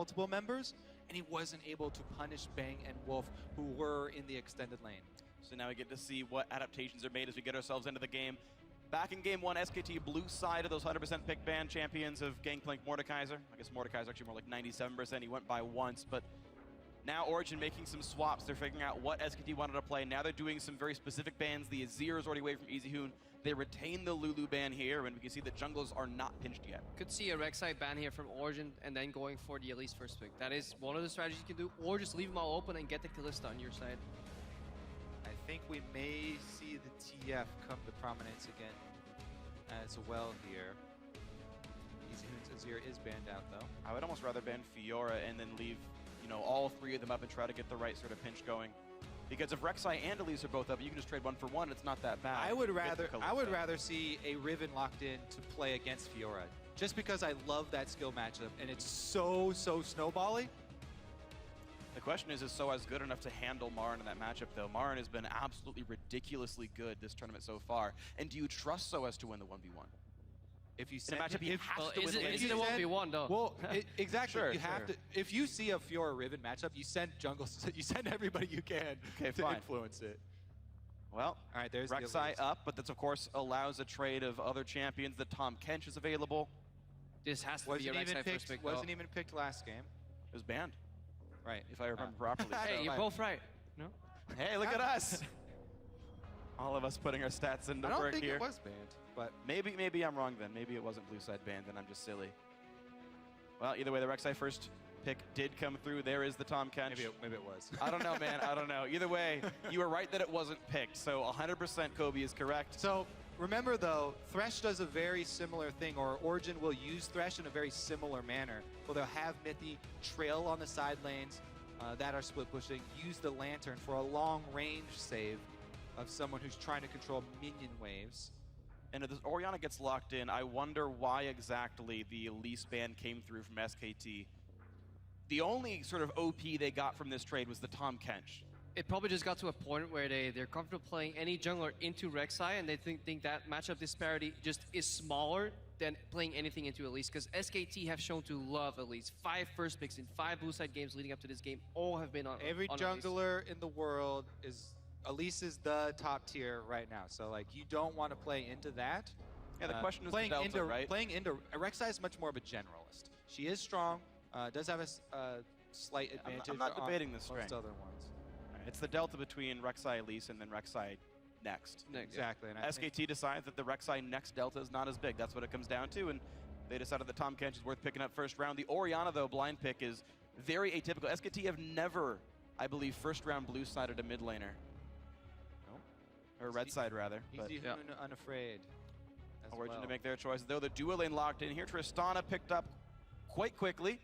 multiple members, and he wasn't able to punish Bang and Wolf, who were in the extended lane. So now we get to see what adaptations are made as we get ourselves into the game. Back in game 1, SKT blue side of those 100% pick ban champions of Gangplank Mordekaiser. I guess Mordekaiser actually more like 97%. He went by once, but now Origen making some swaps. They're figuring out what SKT wanted to play. Now they're doing some very specific bans. The Azir is already away from Easyhoon. They retain the Lulu ban here, and we can see the junglers are not pinched yet. Could see a Rek'Sai ban here from Origen and then going for the Elise first pick. That is one of the strategies you can do, or just leave them all open and get the Kalista on your side. I think we may see the TF come to prominence again as well here. Easyhoon's Azir is banned out though. I would almost rather ban Fiora and then leave, you know, all 3 of them up and try to get the right sort of pinch going. Because if Rek'Sai and Elise are both up, you can just trade 1 for 1. It's not that bad. I would rather see a Riven locked in to play against Fiora, just because I love that skill matchup and it's so snowbally. The question is SOAS good enough to handle Marin in that matchup, though? Marin has been absolutely ridiculously good this tournament so far. And do you trust SOAS to win the 1v1? If you in a matchup, he has to win. Is it a 1v1 though? Well, exactly. Sure, you have to. If you see a Fiora Riven matchup, you send you send everybody you can to influence it. Well, all right. There's Rek'Sai up, but this of course allows a trade of other champions. The Tahm Kench is available. This has to be a Rek'Sai first pick. Wasn't even picked last game. It was banned. Right. If I remember properly. Hey, so. you're both right. No. Hey, look at us. All of us putting our stats into work here. I don't think it was banned, but maybe I'm wrong then. Maybe it wasn't blue side banned and I'm just silly. Well, either way, the Rek'Sai first pick did come through. There is the Tahm Kench. Maybe it was. I don't know, man. I don't know. Either way, you were right that it wasn't picked. So 100% Kobe is correct. So remember though, Thresh does a very similar thing, or Origen will use Thresh in a very similar manner. Well, they'll have Mithy trail on the side lanes that are split pushing, use the Lantern for a long range save of someone who's trying to control minion waves. And if this Orianna gets locked in, I wonder why exactly the Elise ban came through from SKT. The only sort of OP they got from this trade was the Tahm Kench. It probably just got to a point where they're comfortable playing any jungler into Rek'Sai, and they think that matchup disparity just is smaller than playing anything into Elise, because SKT have shown to love Elise. 5 first picks in 5 blue side games leading up to this game all have been on Every on jungler Elise. in the world is... Elise is the top tier right now, so like you don't want to play into that. Yeah, the question is playing the delta, right? Playing into Rek'Sai is much more of a generalist. She is strong, does have a slight advantage. I'm not debating the strength. Most other ones. It's the delta between Rek'Sai Elise and then Rek'Sai next. Exactly. And SKT decides that the Rek'Sai next delta is not as big. That's what it comes down to, and they decided that Tahm Kench is worth picking up first round. The Orianna, though, blind pick is very atypical. SKT have never, I believe, first round blue sided a mid laner. Or red side, rather. Easyhoon unafraid. Origen to make their choices. Though the duo lane locked in here, Tristana picked up quite quickly.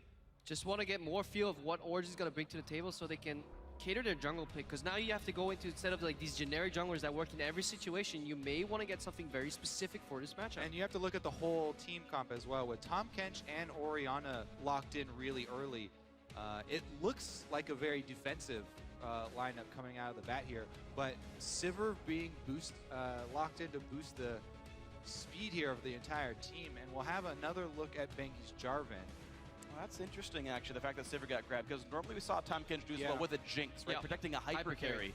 Just want to get more feel of what Origen's going to bring to the table so they can cater their jungle pick. Because now you have to go into, instead of like these generic junglers that work in every situation, you may want to get something very specific for this matchup. And you have to look at the whole team comp as well. With Tahm Kench and Orianna locked in really early, it looks like a very defensive lineup coming out of the bat here, but Sivir being locked in to boost the speed here of the entire team, and we'll have another look at Bengi's Jarvan. Well, that's interesting, actually, the fact that Sivir got grabbed, because normally we saw Tahm Kench do as well with a Jinx, right? Protecting a hyper carry.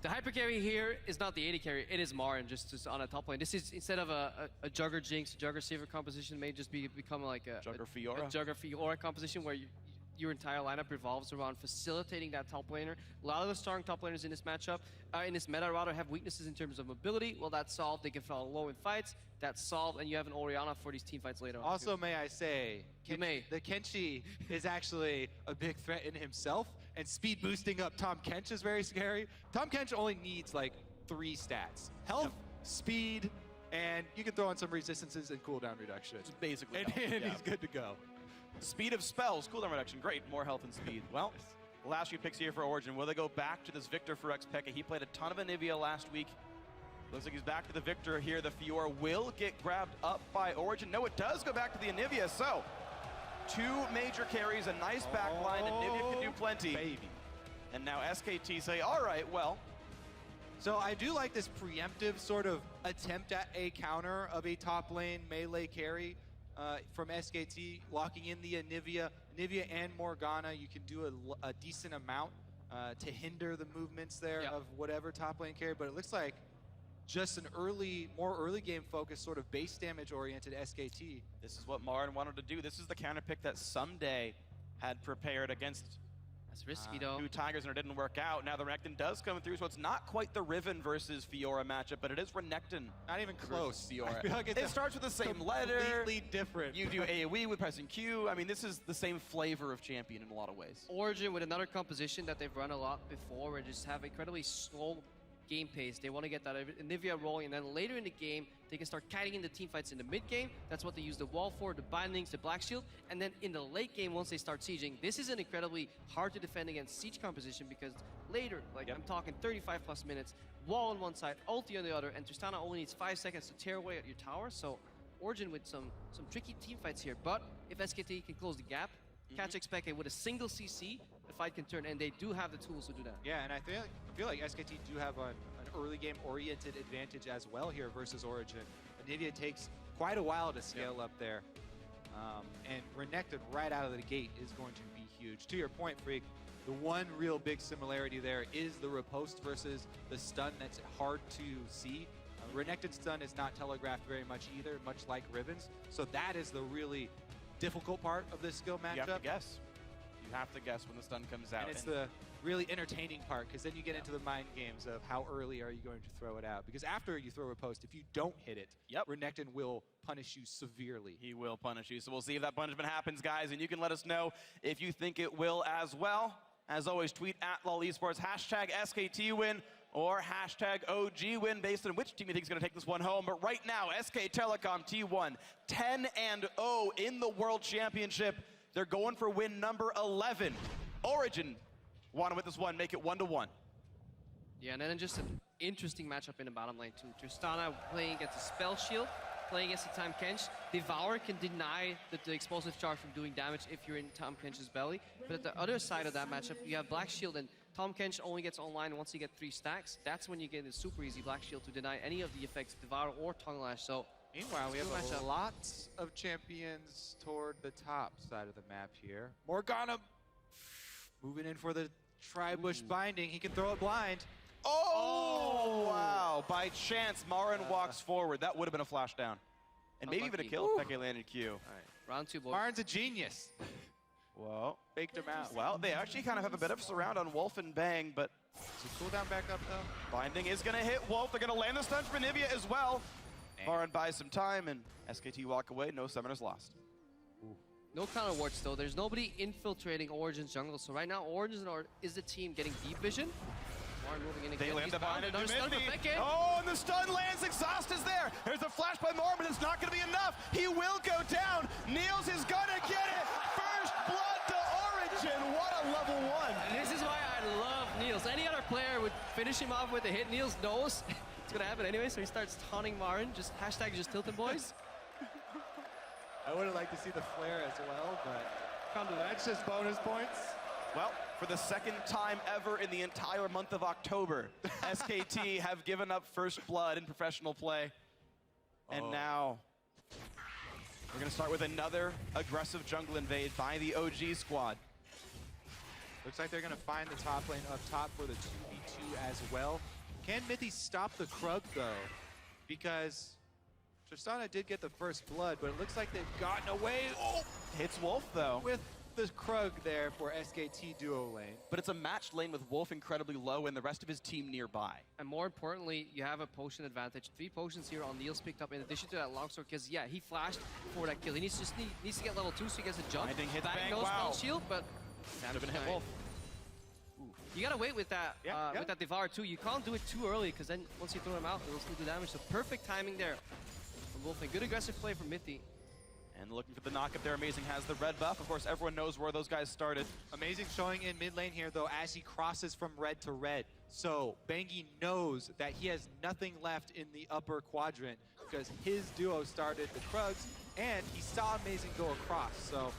The hyper carry here is not the AD carry, it is Marin just on a top lane. This is, instead of a Jugger Jinx, Jugger Sivir composition, may just become like a Jugger Fiora. A Jugger Fiora composition where your entire lineup revolves around facilitating that top laner. A lot of the strong top laners in this matchup, in this meta rather, have weaknesses in terms of mobility. Well, that's solved. They can fall low in fights. That's solved, and you have an Orianna for these team fights later on. Also, may I say, the Kenshi is actually a big threat in himself, and speed boosting up Tahm Kench is very scary. Tahm Kench only needs like 3 stats: health, speed, and you can throw in some resistances and cooldown reduction. It's basically and he's good to go. Speed of spells, cooldown reduction, great, more health and speed. Well, last few picks here for Origen. Will they go back to this Victor for Xpeke? He played a ton of Anivia last week. Looks like he's back to the Victor here. The Fiora will get grabbed up by Origen. No, it does go back to the Anivia. So, 2 major carries, a nice backline. Anivia can do plenty. Baby. And now SKT say, all right, well. So I do like this preemptive sort of attempt at a counter of a top lane melee carry. from SKT, locking in the Anivia. Anivia and Morgana, you can do a decent amount to hinder the movements there of whatever top lane carry, but it looks like just an more early game focused, sort of base damage oriented SKT. This is what Marin wanted to do. This is the counter pick that Someday had prepared against That's risky though. Two Tigers, and it didn't work out. Now the Renekton does come through, so it's not quite the Riven versus Fiora matchup, but it is Renekton. Not even close. Fiora. I feel like it starts with the same letter. Completely different. You do AoE with pressing Q. I mean, this is the same flavor of champion in a lot of ways. Origen with another composition that they've run a lot before, where they just have incredibly slow game pace. They want to get that Anivia rolling, and then later in the game, they can start kiting in the team fights in the mid game. That's what they use the wall for, the bindings, the black shield. And then in the late game, once they start sieging, this is an incredibly hard to defend against siege composition, because later, like I'm talking 35 plus minutes, wall on one side, ulti on the other, and Tristana only needs 5 seconds to tear away at your tower. So Origen with some tricky team fights here. But if SKT can close the gap, catch Expected with a single CC, the fight can turn, and they do have the tools to do that. Yeah, and I feel like SKT do have an early game oriented advantage as well here versus Origen. Anivia takes quite a while to scale up there. And Renekton right out of the gate is going to be huge. To your point, Freak, the one real big similarity there is the riposte versus the stun that's hard to see. Renekton's stun is not telegraphed very much either, much like Riven's. So that is the really difficult part of this skill matchup. You have to guess. You have to guess when the stun comes out. And it's the really entertaining part, because then you get into the mind games of how early are you going to throw it out. Because after you throw a post, if you don't hit it, Renekton will punish you severely. He will punish you. So we'll see if that punishment happens, guys. And you can let us know if you think it will as well. As always, tweet at LOL Esports, hashtag SKT win or hashtag OG win, based on which team you think is going to take this one home. But right now, SK Telecom T1, 10-0 in the World Championship. They're going for win number 11. Origen want to win this one, make it 1-1. Yeah, and then just an interesting matchup in the bottom lane too. Tristana playing against a Spell Shield, playing against the Tahm Kench. Devour can deny the explosive charge from doing damage if you're in Tahm Kench's belly. But at the other side of that matchup, you have Black Shield, and Tahm Kench only gets online once you get 3 stacks. That's when you get the super easy Black Shield to deny any of the effects, Devour or Tongue Lash. So meanwhile, we have a lot of champions toward the top side of the map here. Morgana moving in for the Tri-Bush binding. He can throw it blind. Oh, wow. By chance, Marin walks forward. That would have been a flash down. And maybe even a kill if Peke landed Q. All right, round 2, boys. Marin's a genius. Well, faked him out. Well, they actually kind of have a bit of surround on Wolf and Bang, but is the cooldown back up, though? Binding is going to hit Wolf. They're going to land the stun for Anivia as well. Marin buys some time, and SKT walk away. No summoners lost. No counter wards though. There's nobody infiltrating Origen's jungle. So right now, Origen is the team getting deep vision. Marin moving in again. They land the bind into mid. Oh, and the stun lands. Exhaust is there. There's a flash by Marin, but it's not going to be enough. He will go down. Niels is going to get it. First blood to Origen. What a level 1. And this is why I love Niels. Any other player would finish him off with a hit. Niels knows it's going to happen anyway, so he starts taunting Marin. Just hashtag just tilting, boys. I would have liked to see the flare as well, but that's just bonus points. Well, for the second time ever in the entire month of October, SKT have given up first blood in professional play. And now we're going to start with another aggressive jungle invade by the OG squad. Looks like they're going to find the top lane up top for the 2v2 as well. Can Mithy stop the Krug, though? Because Tristana did get the first blood, but it looks like they've gotten away. Oh! Hits Wolf, though. With the Krug there for SKT duo lane. But it's a matched lane with Wolf incredibly low and the rest of his team nearby. And more importantly, you have a potion advantage. 3 potions here on Niels picked up in addition to that longsword, because yeah, he flashed for that kill. He needs to get level 2 so he gets a jump. Binding hits Bang Bang, goes, wow. shield, but Should have been hit Wolf. You gotta wait with that with that Devour too. You can't do it too early, because then once you throw him out, it will still do damage. So perfect timing there from Wolf, and good aggressive play from Mithy. And looking for the knockup there, Amazing has the red buff. Of course, everyone knows where those guys started. Amazing showing in mid lane here, though, as he crosses from red to red. So Bangi knows that he has nothing left in the upper quadrant, because his duo started the Krugs, and he saw Amazing go across. So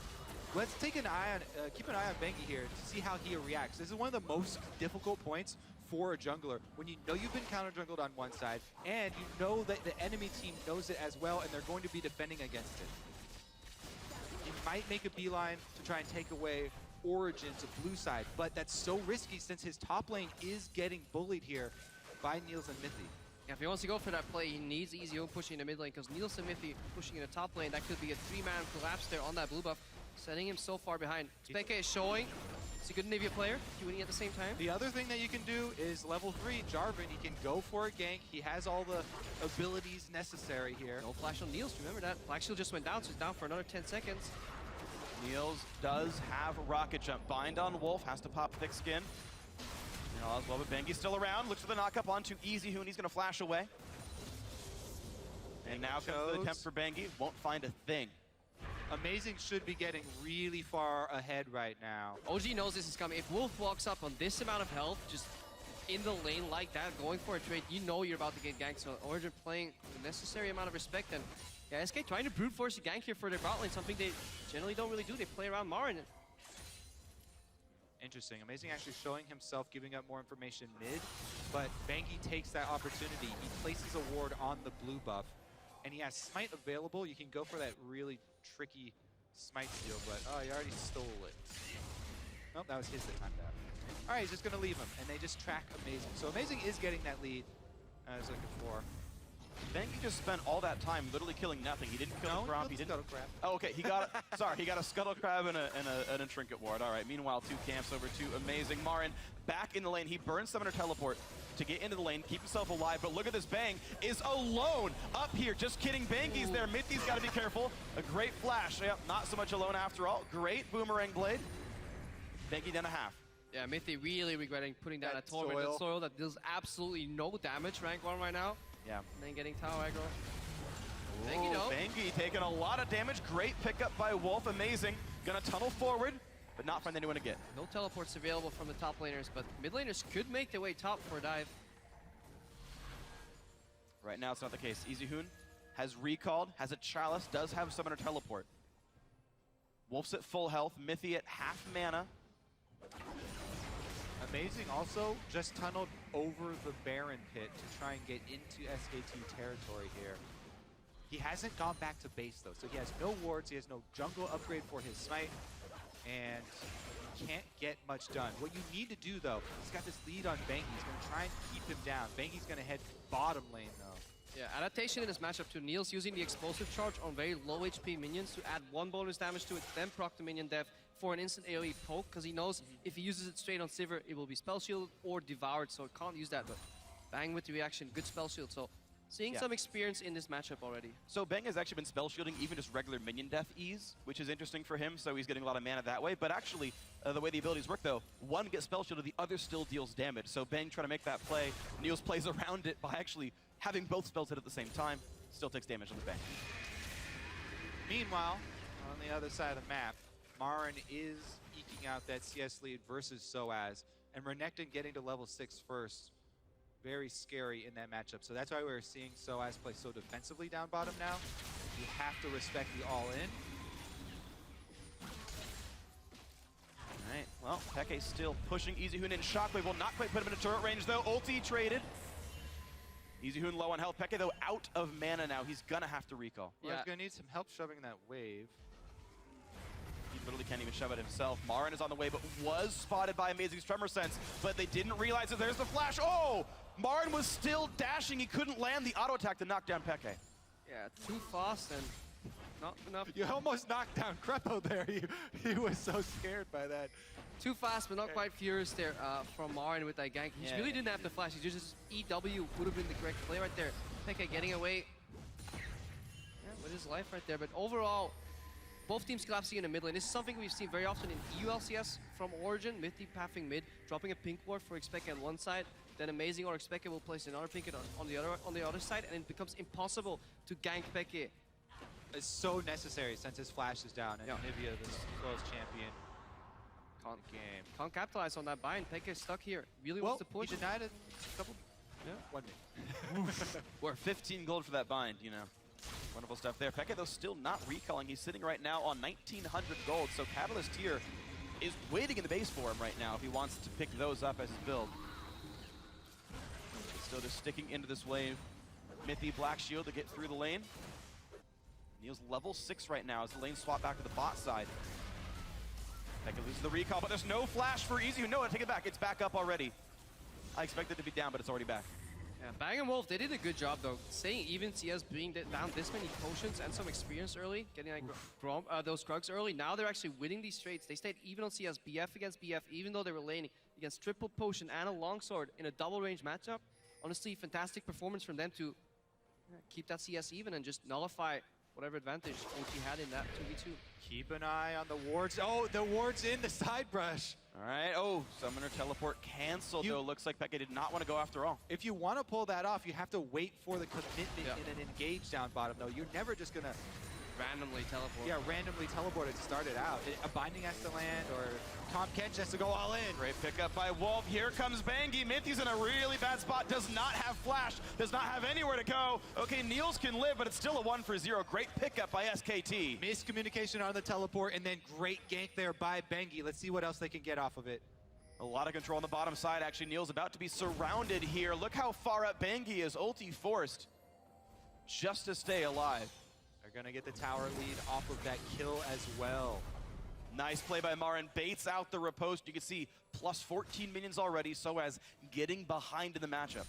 let's take an eye on, keep an eye on Bangi here to see how he reacts. This is one of the most difficult points for a jungler, when you know you've been counter jungled on one side, and you know that the enemy team knows it as well, and they're going to be defending against it. might make a beeline to try and take away Origen to blue side, but that's so risky since his top lane is getting bullied here by Niels and Mithy. Yeah, if he wants to go for that play, he needs EZO pushing in the mid lane, because Niels and Mithy pushing in the top lane, that could be a 3-man collapse there on that blue buff, setting him so far behind. SKT is showing. He's a good Nivea player, QNE at the same time. The other thing that you can do is level 3, Jarvan. He can go for a gank. He has all the abilities necessary here. No flash on Niels, remember that. Black Shield just went down, so he's down for another 10 seconds. Niels does have a rocket jump. Bind on Wolf, has to pop thick skin. And all as well, but Bengi's still around. Looks for the knockup onto EZhoon. He's going to flash away. And now comes the attempt for Bengi. Won't find a thing. Amazing should be getting really far ahead right now. OG knows this is coming. If Wolf walks up on this amount of health, just in the lane like that, going for a trade, you know you're about to get ganked. So Origen playing the necessary amount of respect. And yeah, SK trying to brute force a gank here for their bot lane, something they generally don't really do. They play around Marin. Interesting. Amazing actually showing himself, giving up more information mid, but Bengi takes that opportunity. He places a ward on the blue buff, and he has Smite available. You can go for that really tricky Smite steal, but oh, he already stole it. Nope, that was his that timed out. All right, he's just going to leave him, and they just track Amazing. So Amazing is getting that lead I was looking for. Bengi just spent all that time literally killing nothing. He didn't kill the crop. He didn't. Scuttle Crab. Oh, okay. He got. Sorry, he got a scuttle crab and a trinket ward. All right. Meanwhile, 2 camps over to Amazing. Marin back in the lane. He burns Summoner Teleport to get into the lane, keep himself alive. But look at this, Bang is alone up here. Just kidding. Bengi's there. Mithy's got to be careful. A great flash. Yep, not so much alone after all. Great boomerang blade. Bengi down a half. Yeah, Mithy really regretting putting down a torment soil that deals absolutely no damage rank 1 right now. Yeah. And then getting tower aggro. Bengi, though. Bengi taking a lot of damage. Great pickup by Wolf. Amazing. Gonna tunnel forward, but not find anyone to get. No teleports available from the top laners, but mid laners could make their way top for a dive. Right now, it's not the case. EZhoon has recalled, has a chalice, does have Summoner Teleport. Wolf's at full health. Mithy at half mana. Amazing also just tunneled over the Baron pit to try and get into SKT territory here. He hasn't gone back to base though, so he has no wards, he has no jungle upgrade for his Smite, and he can't get much done. What you need to do though, he's got this lead on Bengi, he's going to try and keep him down. Bengi's going to head bottom lane though. Yeah, adaptation in this matchup to Niels using the explosive charge on very low HP minions to add 1 bonus damage to it, then proc the minion death for an instant AoE poke, because he knows if he uses it straight on Sivir, it will be spell shielded or devoured, so it can't use that, but bang with the reaction, good spell shield. So seeing some experience in this matchup already. So Bang has actually been spell shielding even just regular minion death ease, which is interesting for him, so he's getting a lot of mana that way. But actually, the way the abilities work though, one gets spell shielded, the other still deals damage. So Bang trying to make that play. Niels plays around it by actually having both spells hit at the same time. Still takes damage on the Bang. Meanwhile, on the other side of the map, Marin is eking out that CS lead versus Soaz, and Renekton getting to level 6 first. Very scary in that matchup. So that's why we're seeing Soaz play so defensively down bottom now. You have to respect the all-in. All right, well, Peke's still pushing EZhoon in. Shockwave will not quite put him in a turret range though. Ulti traded. EZhoon low on health. Peke though out of mana now. He's gonna have to recall. Well, he's gonna need some help shoving that wave. He literally can't even shove it himself. Marin is on the way, but was spotted by Amazing's Tremor Sense, but they didn't realize that there's the flash. Oh! Marin was still dashing. He couldn't land the auto attack to knock down Peke. Yeah, too fast and not enough. You almost knocked down Crepo there. He was so scared by that. Too fast, but not quite furious there from Marin with that gank. He really didn't have the flash. He just EW would have been the correct play right there. Peke getting away with his life right there. But overall, both teams collapsing in the mid lane. This is something we've seen very often in EU LCS from Origen. Mithy pathing mid, dropping a pink ward for Expected on one side, then Amazing or Expected will place another pink on the other side, and it becomes impossible to gank Peke. It's so necessary since his flash is down, and Nivea, the slowest champion, Can't capitalize on that bind. Peke is stuck here. Really wants to push. He denied a couple. Yeah. 1 minute. We're 15 gold for that bind, you know. Wonderful stuff there. Peke, though, still not recalling. He's sitting right now on 1,900 gold, so Catalyst here is waiting in the base for him right now if he wants to pick those up as his build. He's still just sticking into this wave. Mithy Black Shield to get through the lane. Neil's level 6 right now as the lane swap back to the bot side. Pekka loses the recall, but there's no flash for EZU. No, take it back. It's back up already. I expected it to be down, but it's already back. Yeah, Bang and Wolf, they did a good job though. Staying even, CS being down this many potions and some experience early, getting like those Krugs early. Now they're actually winning these trades. They stayed even on CS, BF against BF, even though they were laning against triple potion and a longsword in a double range matchup. Honestly, fantastic performance from them to keep that CS even and just nullify whatever advantage OT had in that 2v2. Keep an eye on the wards. Oh, the wards in the side brush. All right. Oh, Summoner Teleport canceled, though. Looks like Pekka did not want to go after all. If you want to pull that off, you have to wait for the commitment in an engage down bottom, though. You're never just going to randomly teleport. Yeah, randomly teleport it to start it out. A binding has to land, or Tom Kench has to go all in. Great pickup by Wolf. Here comes Bangi. Minty's in a really bad spot. Does not have flash. Does not have anywhere to go. Okay, Niels can live, but it's still a 1-for-0. Great pickup by SKT. Miscommunication on the teleport, and then great gank there by Bangi. Let's see what else they can get off of it. A lot of control on the bottom side. Actually, Niels about to be surrounded here. Look how far up Bangi is. Ulti forced just to stay alive. They're going to get the tower lead off of that kill as well. Nice play by Marin. Baits out the riposte. You can see plus 14 minions already, so as getting behind in the matchup.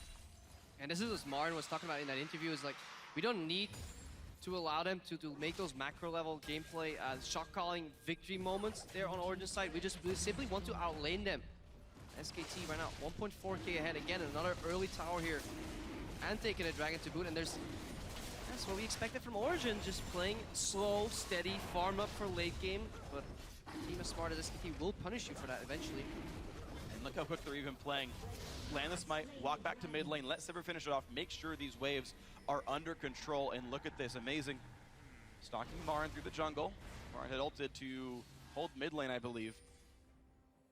And this is what Marin was talking about in that interview, is like, we don't need to allow them to make those macro level gameplay shot calling victory moments there on Origen side. We simply want to outlane them. SKT right now 1.4k ahead. Again, another early tower here. And taking a dragon to boot, and that's what we expected from Origen, just playing slow, steady, farm up for late game, but a team as smart as SKT will punish you for that eventually. And look how quick they're even playing. Land the smite, walk back to mid lane, let Sivir finish it off, make sure these waves are under control, and look at this, amazing. Stalking Marin through the jungle. Marin had ulted to hold mid lane, I believe.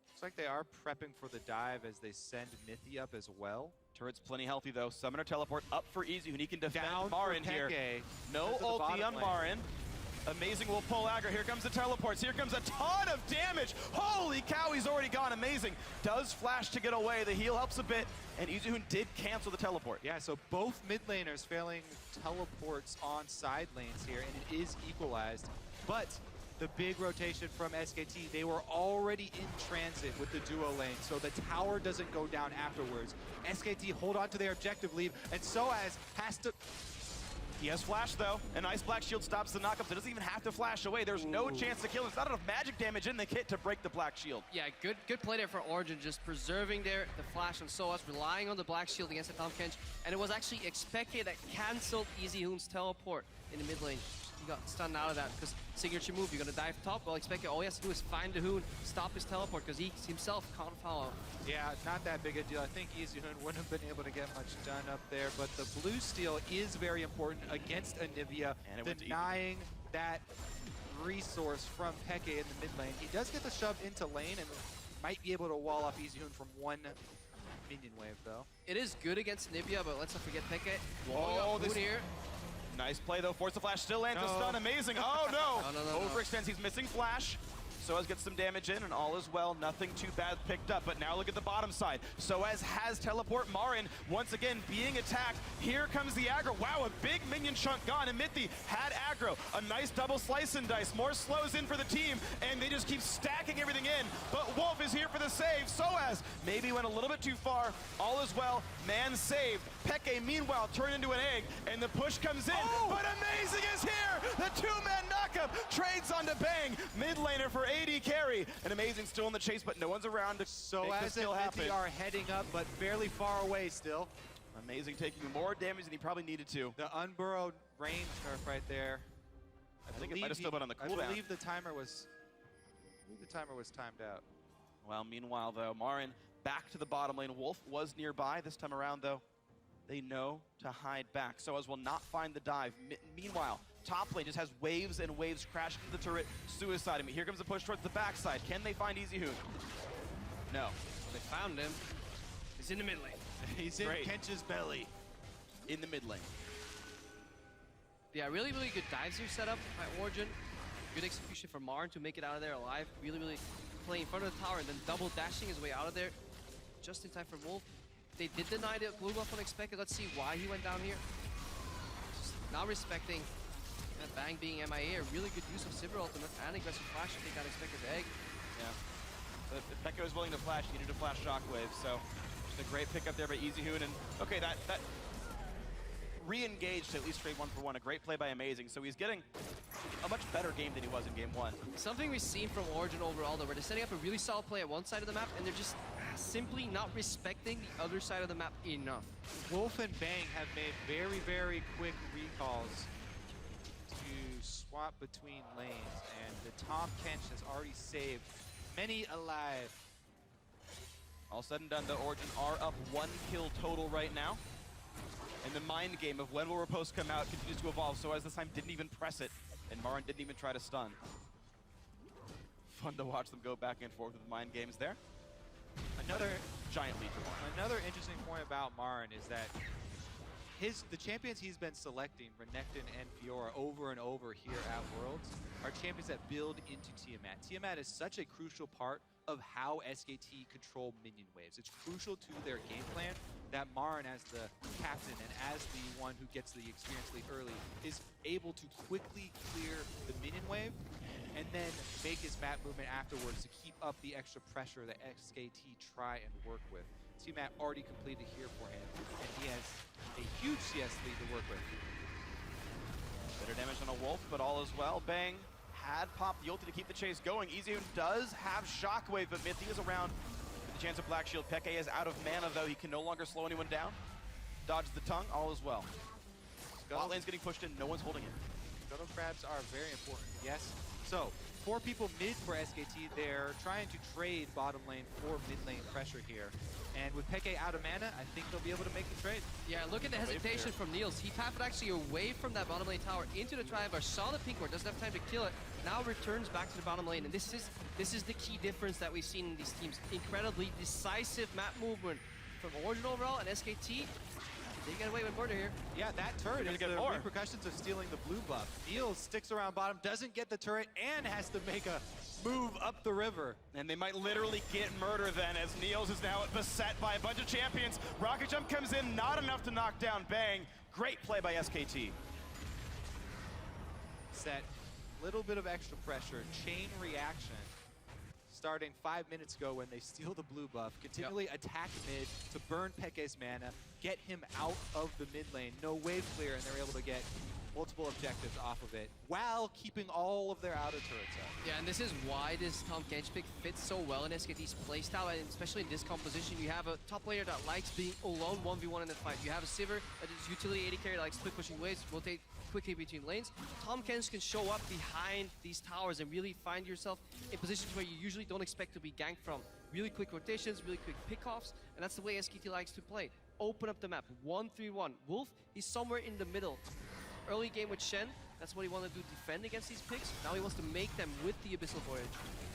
Looks like they are prepping for the dive as they send Mithy up as well. Turret's plenty healthy though. Summoner Teleport up for EZU, and he can defend Down Marin here. No ulti on Marin. Amazing will pull aggro. Here comes the teleports. Here comes a ton of damage. Holy cow, he's already gone. Amazing. Does flash to get away. The heal helps a bit, and EZU did cancel the teleport. Yeah, so both mid laners failing teleports on side lanes here, and it is equalized. But the big rotation from SKT, they were already in transit with the duo lane, so the tower doesn't go down afterwards. SKT hold on to their objective lead, and Soaz has to... He has flash though. A nice black shield stops the knockup, so it doesn't even have to flash away. There's no chance to kill him. There's not enough magic damage in the kit to break the black shield. Yeah, good play there for Origen, just preserving the flash on Soaz, relying on the black shield against the Tom Kench, and it was actually Expeke that cancelled EZU's teleport in the mid lane. He got stunned out of that because signature move, you're gonna dive top. Well, Expeke, all he has to do is find the Hoon, stop his teleport, because he himself can't follow. Yeah, not that big a deal. I think EZU wouldn't have been able to get much done up there, but the blue steal is very important against Anivia, denying that resource from Peke in the mid lane. He does get the shove into lane and might be able to wall off EZU from one minion wave, though. It is good against Anivia, but let's not forget Peke. Oh, this here. Nice play though, force the flash, still lands a stun, amazing. Oh no! Overextends, he's missing flash. Soaz gets some damage in, and all is well. Nothing too bad picked up, but now look at the bottom side. Soaz has teleport. Marin, once again, being attacked. Here comes the aggro. Wow, a big minion chunk gone, and Mithy had aggro. A nice double slice and dice. More slows in for the team, and they just keep stacking everything in. But Wolf is here for the save. Soaz maybe went a little bit too far. All is well. Man saved. Peke, meanwhile, turned into an egg, and the push comes in. But Amazing is here! The two-man knockup trades onto Bang. Mid laner for AD carry. And Amazing still in the chase, but no one's around to make this still happen. Mithy are heading up, but fairly far away still. Amazing taking more damage than he probably needed to. The unburrowed range nerf right there. I think it might have still been on the cooldown. I believe the timer was timed out. Well, meanwhile, though, Marin back to the bottom lane. Wolf was nearby this time around, though. They know to hide back. Soaz will not find the dive. Meanwhile, top lane just has waves and waves crashing into the turret, suiciding me. Here comes the push towards the backside. Can they find EZU? No. They found him. He's in the mid lane. He's in Kench's belly. In the mid lane. Yeah, really good dives here set up by Origen. Good execution from Marin to make it out of there alive. Really playing in front of the tower and then double dashing his way out of there. Just in time for Wolf. They did deny the blue buff unexpected. Let's see why he went down here. Just not respecting And Bang being MIA, a really good use of Sivir ultimate and aggressive flash to take that expected egg. Yeah. But if Pekka was willing to flash, he needed to flash Shockwave, so just a great pickup there by EasyHoon. And okay, that re-engaged to at least trade 1-for-1. A great play by AZike, so he's getting a much better game than he was in game 1. Something we've seen from Origen overall, though, where they're setting up a really solid play at one side of the map, and they're just simply not respecting the other side of the map enough. Wolf and Bang have made very, very quick recalls to swap between lanes, and the Tom Kench has already saved many alive. All said and done, the Origen are up 1 kill total right now. And the mind game of when will Riposte come out continues to evolve. So as this time didn't even press it, and Marin didn't even try to stun. Fun to watch them go back and forth with mind games there. Another giant lead for Marin. Another interesting point about Marin is that the champions he's been selecting, Renekton and Fiora, over and over here at Worlds, are champions that build into Tiamat. Tiamat is such a crucial part of how SKT control minion waves. It's crucial to their game plan that Marin, as the captain and as the one who gets the experience lead early, is able to quickly clear the minion wave and then make his map movement afterwards to keep up the extra pressure that SKT try and work with. Tiamat already completed here for him, and he has a huge CS lead to work with. Better damage on a Wolf, but all is well. Bang had popped the ulti to keep the chase going. EasyHoon does have Shockwave, but Mythy is around with the chance of Black Shield. Peke is out of mana, though. He can no longer slow anyone down. Dodges the tongue, all is well. Bot lane's getting pushed in, no one's holding it. Scuttle crabs are very important, yes. So, 4 people mid for SKT. They're trying to trade bottom lane for mid lane pressure here. And with Peke out of mana, I think they'll be able to make the trade. Yeah, look at the hesitation from Niels. He tapped actually away from that bottom lane tower into the Tribar, saw the pink ward, doesn't have time to kill it, now returns back to the bottom lane. And this is the key difference that we've seen in these teams. Incredibly decisive map movement from Origen overall, and SKT, they get away with murder here. Yeah, that turret is the repercussions of stealing the blue buff. Niels sticks around bottom, doesn't get the turret, and has to make a move up the river. And they might literally get murder then, as Niels is now beset by a bunch of champions. Rocket Jump comes in, not enough to knock down Bang. Great play by SKT. Set, little bit of extra pressure, chain reaction. Starting 5 minutes ago when they steal the blue buff, continually attack mid to burn Peke's mana, get him out of the mid lane, no wave clear, and they're able to get multiple objectives off of it while keeping all of their outer turrets up. Yeah, and this is why this Tom Kench pick fits so well in SKT's playstyle, and especially in this composition. You have a top laner that likes being alone 1v1 in the fight. You have a Sivir that is utility AD carry that likes quick pushing waves, rotate quickly between lanes. Tom Kench can show up behind these towers and really find yourself in positions where you usually don't expect to be ganked from. Really quick rotations, really quick pickoffs, and that's the way SKT likes to play. Open up the map, 1-3-1. Wolf, he's somewhere in the middle. Early game with Shen, that's what he wanted to do, defend against these picks. Now he wants to make them with the Abyssal Voyage.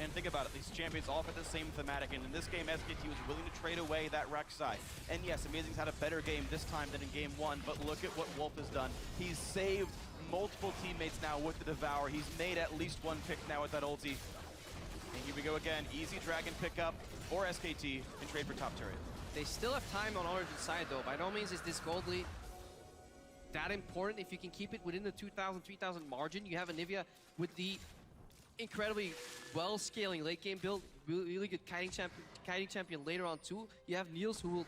And think about it, these champions all fit the same thematic, and in this game, SKT was willing to trade away that Rek'Sai. And yes, Amazin's had a better game this time than in game 1, but look at what Wolf has done. He's saved multiple teammates now with the Devour. He's made at least 1 pick now with that ulti. And here we go again, easy dragon pickup for SKT and trade for top turret. They still have time on Origen's side though. By no means is this gold lead that important if you can keep it within the 2,000, 3,000 margin. You have Anivia with the incredibly well-scaling late-game build, really good kiting champion later on too. You have Niels who will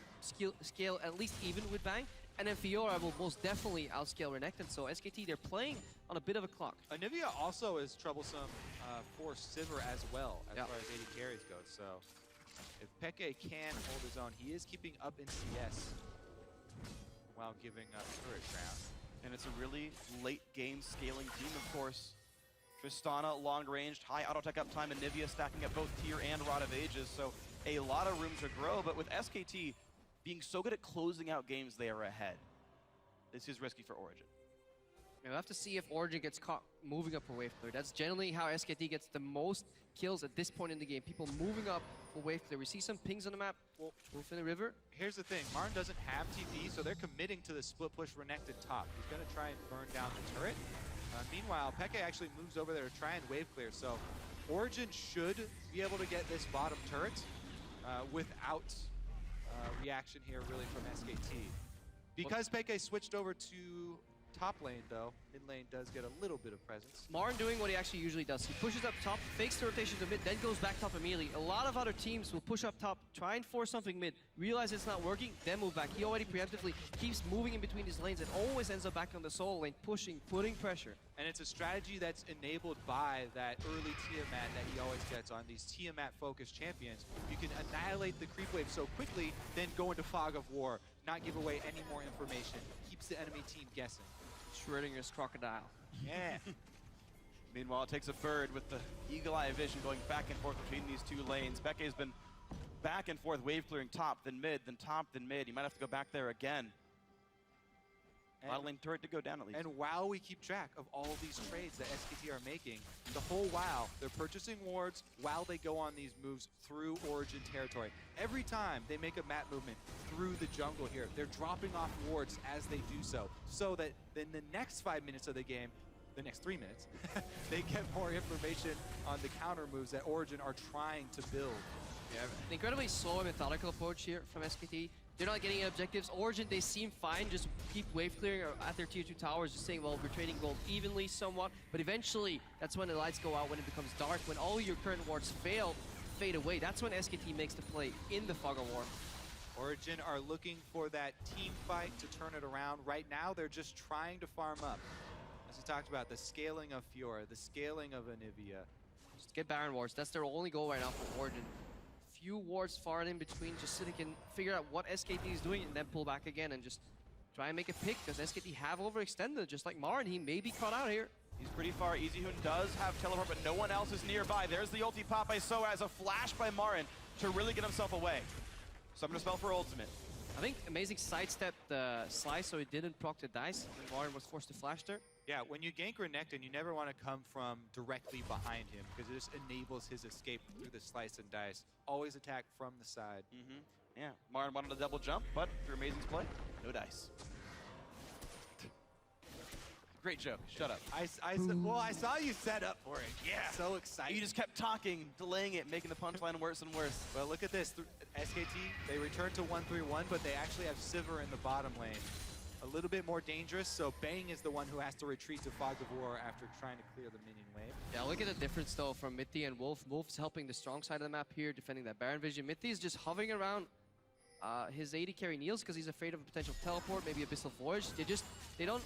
scale at least even with Bang, and then Fiora will most definitely outscale Renekton. So SKT, they're playing on a bit of a clock. Anivia also is troublesome for Sivir as well, as far as AD carries go. So if Peke can hold his own, he is keeping up in CS while giving up turret ground. And it's a really late game scaling team, of course. Tristana, long-ranged, high auto-tech uptime, and Anivia stacking up both Tier and Rod of Ages, so a lot of room to grow. But with SKT being so good at closing out games, they are ahead. This is risky for Origen. We'll have to see if Origen gets caught moving up for wave clear. That's generally how SKT gets the most kills at this point in the game. People moving up for wave clear. We see some pings on the map. Wolf in the river. Here's the thing. Marin doesn't have TP, so they're committing to the split push Renekton top. He's going to try and burn down the turret. Meanwhile, Peke actually moves over there to try and wave clear. So Origen should be able to get this bottom turret without reaction here really from SKT. Because Peke switched over to top lane, though. Mid lane does get a little bit of presence. Martin doing what he actually usually does. He pushes up top, fakes the rotation to mid, then goes back top immediately. A lot of other teams will push up top, try and force something mid, realize it's not working, then move back. He already preemptively keeps moving in between these lanes and always ends up back on the solo lane, pushing, putting pressure. And it's a strategy that's enabled by that early Tiamat that he always gets on these Tiamat-focused champions. You can annihilate the creep wave so quickly, then go into Fog of War, not give away any more information, keeps the enemy team guessing. Schrodinger's crocodile. Yeah. Meanwhile, it takes a bird with the eagle-eye vision going back and forth between these two lanes. Beke's been back and forth, wave clearing top, then mid, then top, then mid. He might have to go back there again. Bot lane turret to go down at least. And while we keep track of all these trades that SKT are making, the whole while they're purchasing wards while they go on these moves through Origin territory. Every time they make a map movement through the jungle here, they're dropping off wards as they do so that in the next 5 minutes of the game, the next 3 minutes, they get more information on the counter moves that Origin are trying to build. Yeah, an incredibly slow and methodical approach here from SKT. They're not getting objectives. Origin, they seem fine, just keep wave clearing at their tier 2 towers, just saying, well, we're trading gold evenly somewhat. But eventually, that's when the lights go out, when it becomes dark, when all your current wards fade away. That's when SKT makes the play in the Fog of War. Origin are looking for that team fight to turn it around. Right now, they're just trying to farm up. As we talked about, the scaling of Fiora, the scaling of Anivia. Just get Baron wards. That's their only goal right now for Origin. Few wards far in between, just so they can figure out what SKT is doing and then pull back again and just try and make a pick, because SKT have overextended, just like Marin. He may be caught out here. He's pretty far. EasyHoon does have teleport, but no one else is nearby. There's the ulti pop by So as a flash by Marin to really get himself away. So I'm going to spell for ultimate. I think AZike sidestepped the slice, so he didn't proc the dice, and Marin was forced to flash there. Yeah, when you gank Renekton, you never want to come from directly behind him, because it just enables his escape through the slice and dice. Always attack from the side. Yeah, Marin wanted a double jump, but through AZike's play, no dice. Great joke. Shut up. Well, I saw you set up for it. Yeah. So excited. You just kept talking, delaying it, making the punchline worse and worse. Well, look at this. SKT, they return to 1-3-1, but they actually have Sivir in the bottom lane. A little bit more dangerous, so Bang is the one who has to retreat to Fog of War after trying to clear the minion wave. Yeah, look at the difference, though, from Mithy and Wolf. Wolf's helping the strong side of the map here, defending that Baron vision. Mithy is just hovering around his AD carry Niels because he's afraid of a potential teleport, maybe Abyssal Voyage. They don't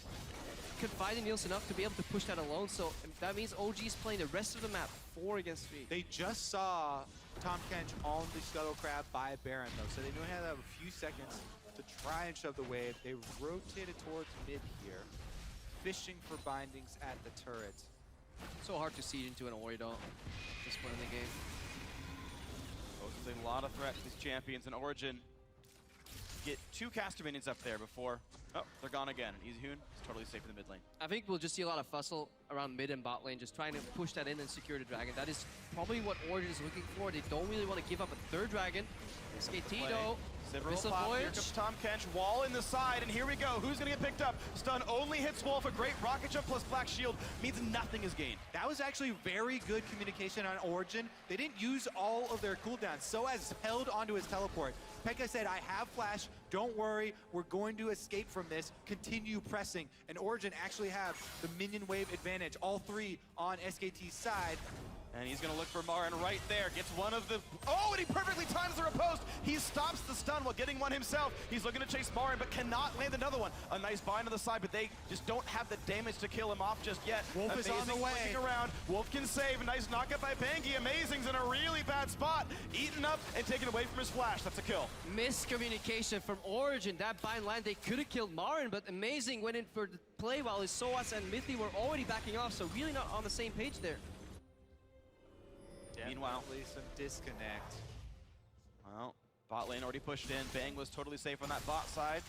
confide in Niels enough to be able to push that alone, so that means OG's playing the rest of the map 4 against 3. They just saw Tahm Kench on the Scuttle Crab by Baron, though, so they knew how to have a few seconds to try and shove the wave. They rotated towards mid here, fishing for bindings at the turret. So hard to siege into an Ori, though, at this point in the game. Poses a lot of threat to these champions, and Origin get 2 caster minions up there before, oh, they're gone again. EasyHoon is totally safe in the mid lane. I think we'll just see a lot of fussle around mid and bot lane, just trying to push that in and secure the dragon. That is probably what Origin is looking for. They don't really want to give up a 3rd dragon. SKT, though, Sivir will Abyssal pop. Voyage. Here comes Tahm Kench, wall in the side, and here we go. Who's going to get picked up? Stun only hits Wolf. A great rocket jump plus Black Shield means nothing is gained. That was actually very good communication on Origin. They didn't use all of their cooldowns. Soaz held onto his teleport. Pekka said, I have flash, don't worry, we're going to escape from this, continue pressing. And Origin actually have the minion wave advantage, all 3 on SKT's side. And he's going to look for Marin right there. Gets one of the... Oh, and he perfectly times the riposte. He stops the stun while getting one himself. He's looking to chase Marin, but cannot land another one. A nice bind on the side, but they just don't have the damage to kill him off just yet. Wolf is on the way. Around. Wolf can save. A nice knockup by Bangy. Amazing's in a really bad spot. Eaten up and taken away from his flash. That's a kill. Miscommunication from Origin. That bind line, they could have killed Marin, but Amazing went in for the play while his Soaz and Mithy were already backing off, so really not on the same page there. Meanwhile, some disconnect. Well, bot lane already pushed in. Bang was totally safe on that bot side.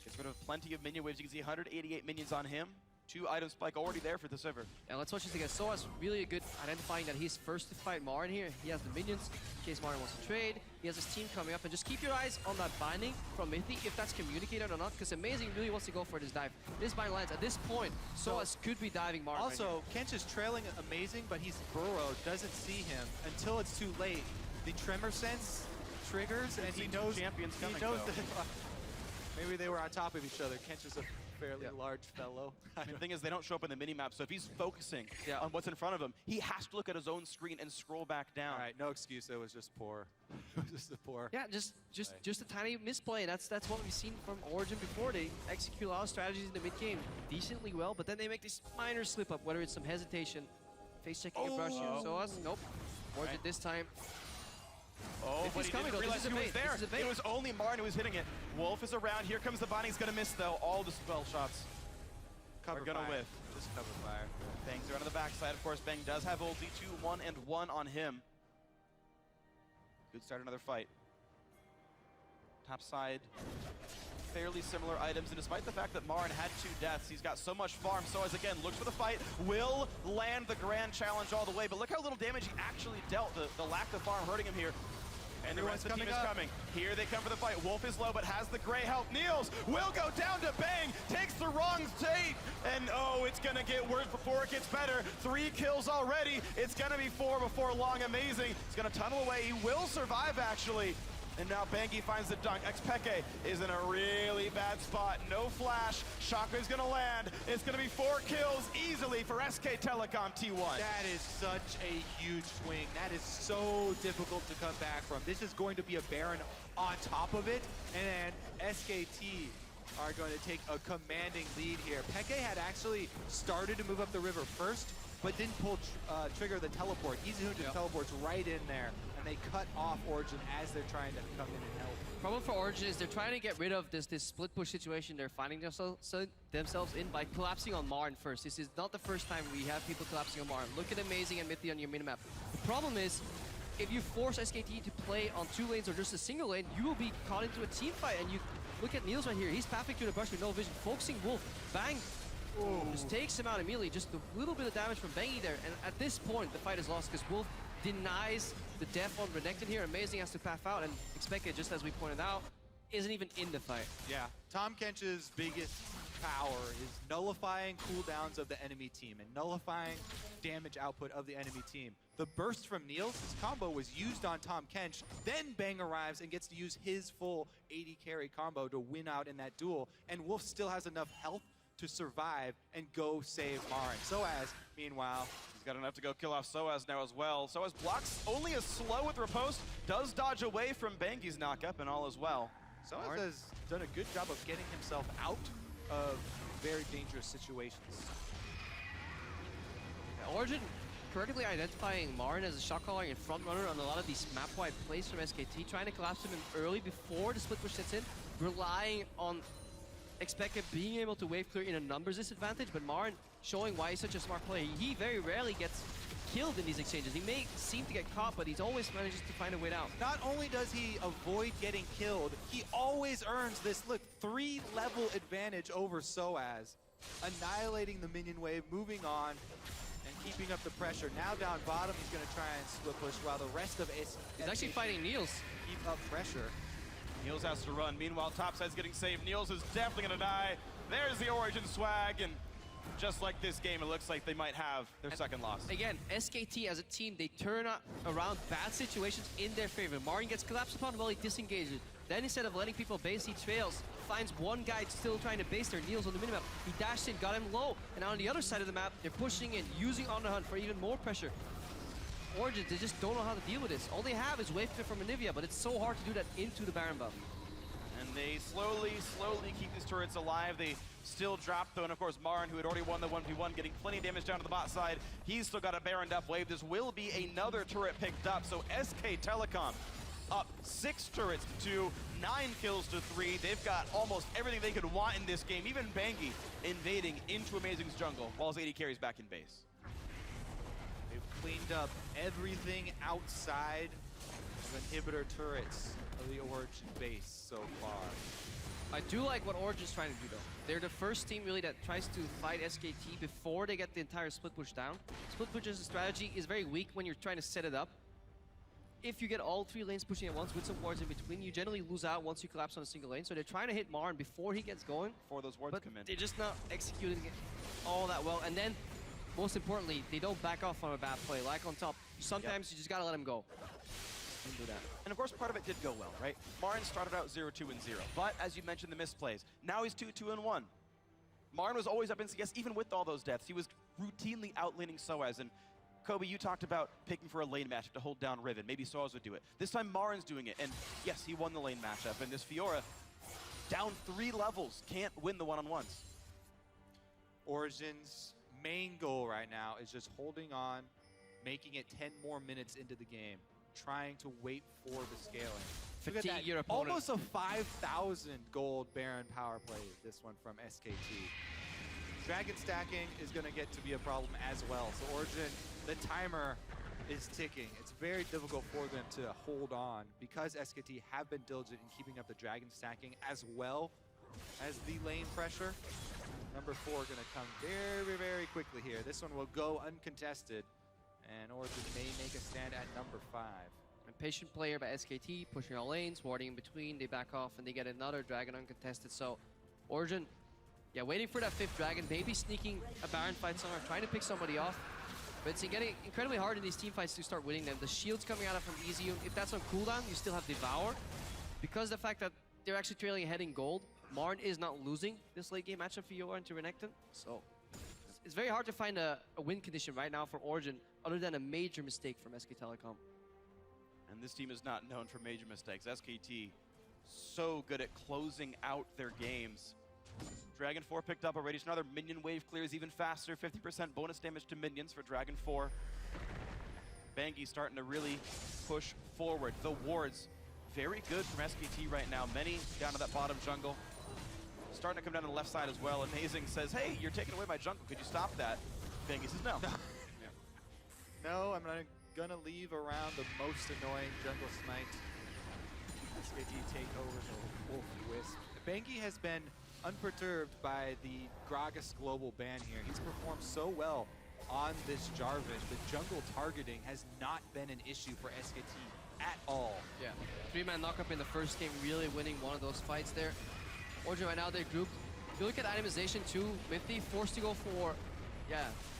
Gets rid of plenty of minion waves. You can see 188 minions on him. 2 item spike already there for the Sivir. And let's watch this again. Soaz really good identifying that he's first to fight Marin here. He has the minions in case Marin wants to trade. He has his team coming up, and just keep your eyes on that binding from Mithy, if that's communicated or not, because Amazing really wants to go for this dive. This bind lands at this point. Soaz could be diving Marin. Also, right, Kench is trailing Amazing, but he's burrowed, doesn't see him until it's too late. The tremor sense triggers, and he knows champions coming. He knows that maybe they were on top of each other. Kench is a fairly large fellow. I mean, the thing is, they don't show up in the minimap, so if he's focusing on what's in front of him, he has to look at his own screen and scroll back down. All right, no excuse. It was just poor. It was just a poor. Yeah, just a tiny misplay. That's what we've seen from Origen before. They execute a lot of strategies in the mid game decently well, but then they make this minor slip up, whether it's some hesitation, face checking a brush. So us, nope. Origen this time. Oh, but he didn't realize who was there. It was only Martin who was hitting it. Wolf is around. Here comes the binding. He's going to miss, though. All the spell shots are going to whiff. Just cover fire. Bang's around on the backside. Of course, Bang does have ulti. 2, 1-1 on him. Could start another fight. Top side, fairly similar items. And despite the fact that Marin had 2 deaths, he's got so much farm. So as again, looks for the fight, will land the grand challenge all the way. But look how little damage he actually dealt. The lack of farm hurting him here. And the rest of the team is coming. Here they come for the fight. Wolf is low, but has the gray help. Niels will go down to Bang. Takes the wrong take. And oh, it's going to get worse before it gets better. 3 kills already. It's going to be 4 before long. Amazing. He's going to tunnel away. He will survive, actually. And now Bangi finds the dunk. Xpeke is in a really bad spot. No flash. Shockwave's going to land. It's going to be 4 kills easily for SK Telecom T1. That is such a huge swing. That is so difficult to come back from. This is going to be a Baron on top of it. And SKT are going to take a commanding lead here. Peke had actually started to move up the river first, but didn't pull trigger the teleport. Izihun just teleports right in there, and they cut off Origen as they're trying to come in and help. Problem for Origen is they're trying to get rid of this split push situation they're finding themselves in by collapsing on Marin first. This is not the first time we have people collapsing on Marin. Look at Amazing and Mithy on your minimap. The problem is, if you force SKT to play on 2 lanes or just a single lane, you will be caught into a team fight. And you look at Niels right here. He's pathing through the brush with no vision, focusing Wolf. Bang! Just takes him out immediately. Just a little bit of damage from Bangi there. And at this point, the fight is lost because Wolf denies the death on Renekton here. Amazing has to path out, and Xpeke, just as we pointed out, isn't even in the fight. Yeah, Tahm Kench's biggest power is nullifying cooldowns of the enemy team and nullifying damage output of the enemy team. The burst from Niels, his combo was used on Tahm Kench, then Bang arrives and gets to use his full 80 carry combo to win out in that duel, and Wolf still has enough health to survive and go save Marin. Soaz, meanwhile, he's got enough to go kill off Soaz now as well. Soaz blocks only as slow with riposte, does dodge away from Bangi's knockup and all as well. Soaz has done a good job of getting himself out of very dangerous situations. Origen correctly identifying Marin as a shot caller and front runner on a lot of these map-wide plays from SKT, trying to collapse him in early before the split push sets in, relying on Xpeke being able to wave clear in a numbers disadvantage, but Marin showing why he's such a smart player. He very rarely gets killed in these exchanges. He may seem to get caught, but he's always manages to find a way out. Not only does he avoid getting killed, he always earns this, look, 3-level advantage over Soaz, annihilating the minion wave, moving on, and keeping up the pressure. Now down bottom, he's going to try and split push while the rest of it He's actually fighting Niels. Keep up pressure. Niels has to run. Meanwhile, topside's getting saved. Niels is definitely going to die. There's the Origen swag, and just like this game, it looks like they might have their second loss. Again, SKT as a team, they turn around bad situations in their favor. Marin gets collapsed upon while he disengages. Then instead of letting people base, he trails, finds one guy still trying to base there, Niels on the minimap. He dashed in, got him low, and on the other side of the map, they're pushing in, using On The Hunt for even more pressure. Origen, they just don't know how to deal with this. All they have is wave clear from Anivia, but it's so hard to do that into the Baron buff. And they slowly keep these turrets alive. They still drop, though, and of course, Marin, who had already won the 1v1, getting plenty of damage down to the bot side. He's still got a Baroned up wave. This will be another turret picked up, so SK Telecom up 6 turrets to 2, 9 kills to 3. They've got almost everything they could want in this game. Even Bangi invading into Amazing's jungle while his 80 carries back in base. They've cleaned up everything outside of inhibitor turrets of the Origen base so far. I do like what Origen's trying to do, though. They're the first team, really, that tries to fight SKT before they get the entire split push down. Split push as a strategy is very weak when you're trying to set it up. If you get all 3 lanes pushing at once with some wards in between, you generally lose out once you collapse on a single lane. So they're trying to hit Marin before he gets going. Before those wards come in. They're just not executing it all that well. And then, most importantly, they don't back off on a bad play. Like on top, sometimes you just gotta let him go. Don't do that. And of course, part of it did go well, right? Marin started out 0-2-0, but as you mentioned, the misplays. Now he's 2-2-1. Marn was always up in CS, even with all those deaths. He was routinely outlaning Soaz, and Kobe, you talked about picking for a lane matchup to hold down Riven. Maybe Soaz would do it. This time Marn's doing it, and yes, he won the lane matchup, and this Fiora, down 3 levels, can't win the one-on-ones. Origen's main goal right now is just holding on, making it 10 more minutes into the game, trying to wait for the scaling. Look at that, your opponent. almost a 5,000 gold Baron power play, this one from SKT. Dragon stacking is going to get to be a problem as well. So Origen, the timer is ticking. It's very difficult for them to hold on because SKT have been diligent in keeping up the dragon stacking as well as the lane pressure. Number 4 going to come very, very quickly here. This one will go uncontested, and Origen may make a stand at number 5. Patient player by SKT, pushing all lanes, warding in between, they back off, and they get another dragon uncontested. So Origen, yeah, waiting for that 5th dragon, maybe sneaking a Baron fight somewhere, trying to pick somebody off. But it's getting incredibly hard in these team fights to start winning them. The shield's coming out from Easy. If that's on cooldown, you still have Devour. Because the fact that they're actually trailing ahead in gold, Marn is not losing this late game matchup for Fiora into Renekton. So it's very hard to find a win condition right now for Origen, other than a major mistake from SK Telecom. And this team is not known for major mistakes. SKT, so good at closing out their games. Dragon 4 picked up already, so another minion wave clears even faster. 50% bonus damage to minions for Dragon 4. Bangi starting to really push forward. The wards, very good from SKT right now. Many down to that bottom jungle. Starting to come down to the left side as well. Amazing says, hey, you're taking away my jungle. Could you stop that? Bangi says, no. No, I'm not gonna leave around the most annoying jungle smite. SKT take over the Wolf Wisp. Bangi has been unperturbed by the Gragas global ban here. He's performed so well on this Jarvan. The jungle targeting has not been an issue for SKT at all. Yeah, 3-man knockup in the first game, really winning one of those fights there. Origen right now, they're grouped. If you look at itemization too, Mithy forced to go for,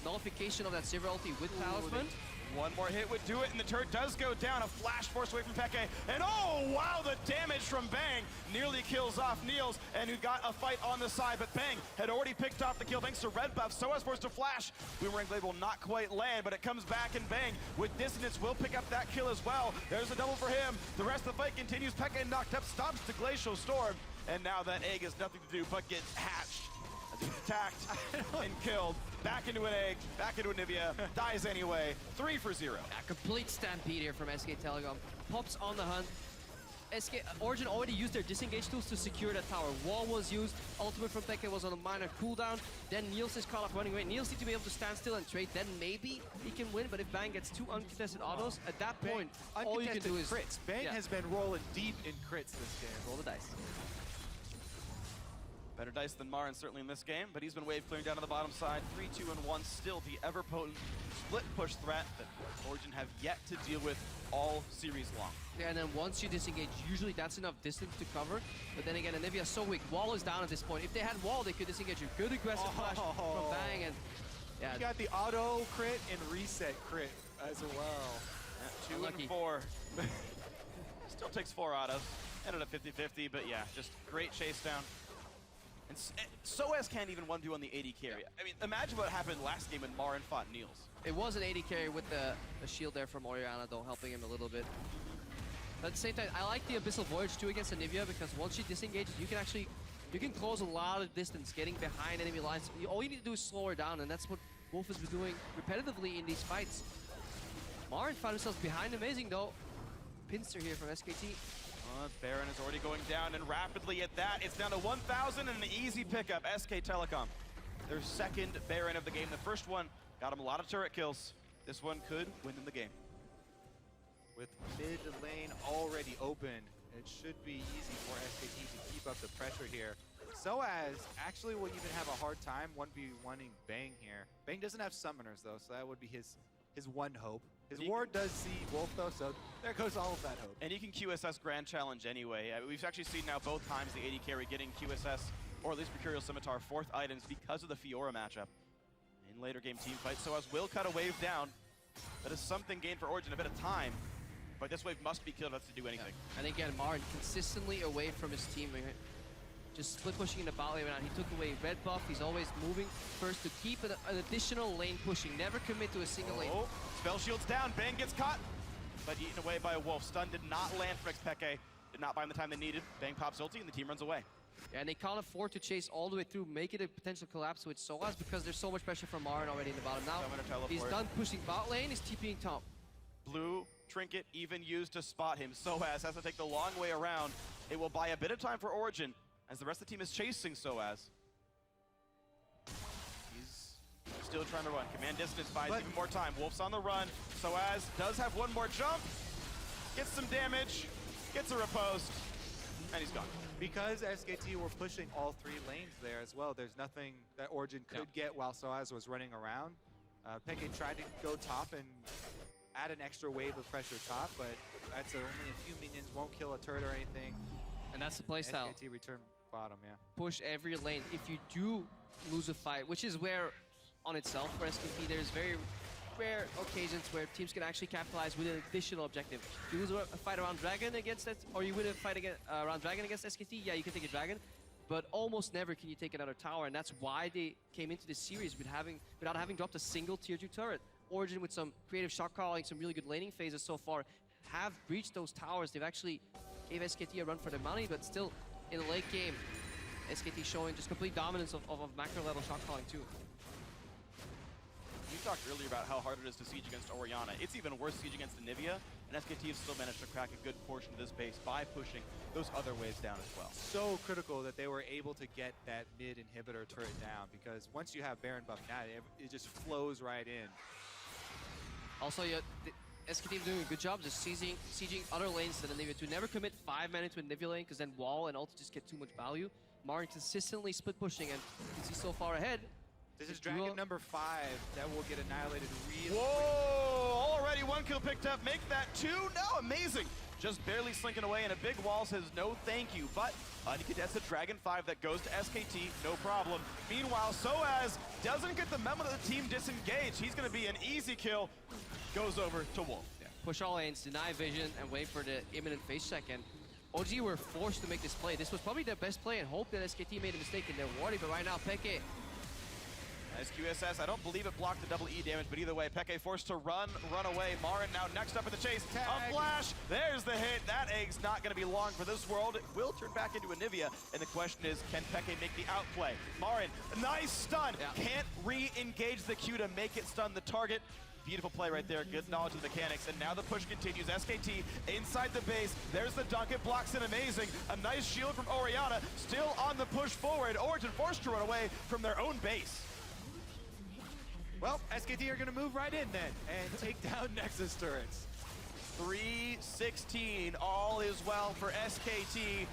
nullification of that Silver ulti with Talisman. One more hit would do it, and the turret does go down. A flash force away from Peke. And oh, wow, the damage from Bang nearly kills off Niels, and who got a fight on the side. But Bang had already picked off the kill thanks to red buff. So as forced to flash. Boomerang Blade will not quite land, but it comes back, and Bang with dissonance will pick up that kill as well. There's a double for him. The rest of the fight continues. Peke knocked up, stops the Glacial Storm, and now that egg has nothing to do but get hatched. As he's attacked and killed. Back into an egg, back into a Nivea, dies anyway. 3 for 0. A complete stampede here from SK Telecom. Pops on the hunt. Origen already used their disengage tools to secure that tower. Wall was used, ultimate from Peke was on a minor cooldown. Then Niels is caught up running away. Niels needs to be able to stand still and trade. Then maybe he can win, but if Bang gets 2 uncontested autos, at that point, all you can do is crits. Bang has been rolling deep in crits this game. roll the dice. Better dice than Marn certainly in this game, but he's been wave clearing down to the bottom side. 3, 2, and 1, still the ever-potent split push threat that Origen have yet to deal with all series long. Yeah, and then once you disengage, usually that's enough distance to cover. But then again, Anivia is so weak. Wall is down at this point. If they had Wall, they could disengage you. Good aggressive flash from Bang, and you got the auto crit and reset crit as well. 2 Unlucky. and 4. Still takes 4 autos. Ended up 50-50, but yeah, just great chase down. And Soaz can't even 1v1 the AD carry. I mean, imagine what happened last game when Marn fought Niels. it was an AD carry with the shield there from Oriana, though, helping him a little bit. But at the same time, I like the Abyssal Voyage too against Anivia, because once she disengages, you can close a lot of distance, getting behind enemy lines. All you need to do is slow her down, and that's what Wolf has been doing repetitively in these fights. Marn found himself behind, amazing though. Pincer here from SKT. Baron is already going down, and rapidly at that, it's down to 1,000 and an easy pickup. SK Telecom, their second Baron of the game. The first one got him a lot of turret kills. This one could win them the game. With mid lane already open, it should be easy for SKT to keep up the pressure here. Soaz actually will even have a hard time 1v1ing Bang here. Bang doesn't have summoners though, so that would be his one hope. His ward does see Wolf though, so there goes all of that hope. And he can QSS Grand Challenge anyway. We've actually seen now both times the AD carry getting QSS, or at least Mercurial Scimitar, 4th items because of the Fiora matchup. In later game team fights, Soaz will cut a wave down. That is something gained for Origen, a bit of time. But this wave must be killed if that's to do anything. And again, Marn consistently away from his team. just split pushing in the bot lane right now. He took away red buff. He's always moving first to keep an additional lane pushing. Never commit to a single lane. Spell shield's down. Bang gets caught, but eaten away by a wolf. Stun did not land for Xpeke. Did not buy him the time they needed. Bang pops ulti and the team runs away. Yeah, and they can't afford to chase all the way through, make it a potential collapse with Soaz because there's so much pressure from Marin already in the bottom. Now he's done pushing bot lane. He's TPing top. Blue trinket even used to spot him. Soaz has to take the long way around. It will buy a bit of time for Origen as the rest of the team is chasing Soaz. He's still trying to run. Command distance buys even more time. Wolf's on the run. Soaz does have one more jump. Gets some damage. Gets a riposte. And he's gone. Because SKT were pushing all 3 lanes there as well, there's nothing that Origen could get while Soaz was running around. Peke tried to go top and add an extra wave of pressure top, but that's only a few minions, won't kill a turret or anything. And that's the playstyle. SKT return bottom, yeah. Push every lane. If you do lose a fight, which is where on itself for SKT there's very rare occasions where teams can actually capitalize with an additional objective. You lose a fight around Dragon against that, or you win a fight around Dragon against SKT, yeah, you can take a Dragon, but almost never can you take another tower, and that's why they came into this series without having dropped a single tier 2 turret. Origen with some creative shot calling, some really good laning phases so far, have breached those towers. They've actually gave SKT a run for their money, but still in the late game, SKT showing just complete dominance of macro level shot calling too. You talked earlier about how hard it is to siege against Orianna. It's even worse siege against Anivia, and SKT have still managed to crack a good portion of this base by pushing those other waves down as well. So critical that they were able to get that mid inhibitor turret down, because once you have Baron buff now, it just flows right in. Also, yeah, SKT is doing a good job just sieging other lanes than Anivia too. Never commit 5 mana to Anivia lane, because then wall and ulti just get too much value. Marin consistently split pushing, and you can see so far ahead. This is Dragon number 5 that will get annihilated really Whoa! Already 1 kill picked up. Make that 2. No, amazing. Just barely slinking away, and a big wall says no thank you. But that's a Dragon 5 that goes to SKT, no problem. Meanwhile, Soaz doesn't get the memo that the team disengaged. He's going to be an easy kill. Goes over to Wolf. Yeah. Push all lanes, deny vision, and wait for the imminent face check. And OG were forced to make this play. This was probably their best play, and hope that SKT made a mistake in their warding. But right now, Peke. SQSS, I don't believe it blocked the double E damage, but either way, Peke forced to run away. Marin now next up in the chase. Tag. A flash, there's the hit. That egg's not going to be long for this world. It will turn back into Anivia, and the question is, can Peke make the outplay? Marin, nice stun. Yeah. Can't re-engage the Q to make it stun the target. Beautiful play right there, good knowledge of the mechanics, and now the push continues. SKT inside the base, there's the dunk, it blocks it, amazing. A nice shield from Orianna, still on the push forward. Origen forced to run away from their own base. Well, SKT are going to move right in then and take down Nexus turrets. 3-16, all is well for SKT.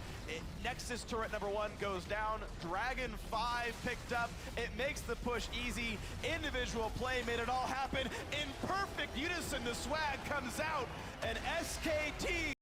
Nexus turret number 1 goes down. Dragon 5 picked up. It makes the push easy. Individual play made it all happen. In perfect unison, the swag comes out, and SKT